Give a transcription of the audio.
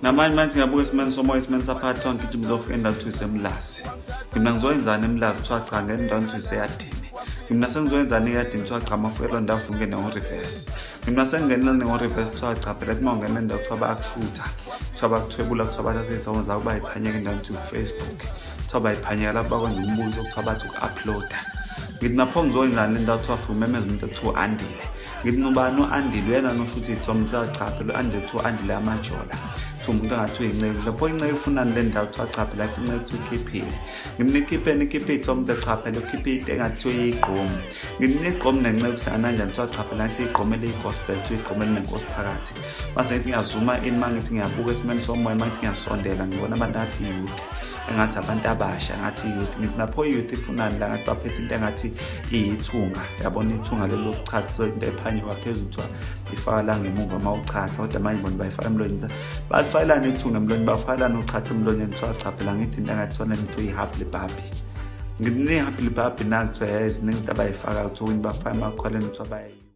namanje manje ngabuka esimeni somoya esimeni saphatha ngikho ngizofika endaweni ukuthi isemlasi mina ngizoyenzana emlasi kuthiwa cha ngendaweni ukuthi iseyadini mina sengizoyenzana eyadini kuthiwa cha mafukelo ndavuke ne-reverse mina sengingenela ne-reverse kuthiwa cha phela uma ungena endawo kuthiwa bayakushutha kuthiwa bakuthwebula kuthiwa bathatha izithombe zakho bayiphanyeka endaweni ukuthi ku-Facebook kuthiwa bayiphanyeka lapho bakwenza umbuzo kuthiwa bathi uku-uploada ngithi napho ngizoyenzana le ndawo kuthiwa umemeza umuntu ekuthiwa u-Andile ngithi ngubani u-Andile yena noshutha izithombe kuthiwa cha phela u-Andile kuthiwa u-Andile amajola umuntu angathi uyinceku lapho inceku ifunani le ndawo kuthiwa cha phela athi inceku ukhiphile ngimnikhipheni ikhiphe izithombe cha phela ukhiphe into engathi uyigqomo ngimnigqomo nenceku hlangana kanjani kuthiwa cha phela athi igqomo le-gospel igqomo elinenkosi phakathi mase ngithi ngiyazuma in mangithi ngiyabuka esimeni somoya mangithi ngiyasondela ngibona abantu athi youth engathi abantu abasha ngathi youth ngithi napho youth ifunani la ngathi baphethe into engathi iyithunga yabona ithunga lelo kuchatha into ephanyekwa phezulu kuthiwa ifaka la ngemuva mawuchatha kodwa manje bona bayifaka emlonyeni balifayelana ithunga emlonyeni bafayelana uchatha emlonyeni kuthiwa cha phela ngithi into engathi sona ngithi uyi-happy baby ngithi ni-happy baby nakuthiwa yazi ningi into abayifaka kuthiwa bafaka emakhaleni kuthiwa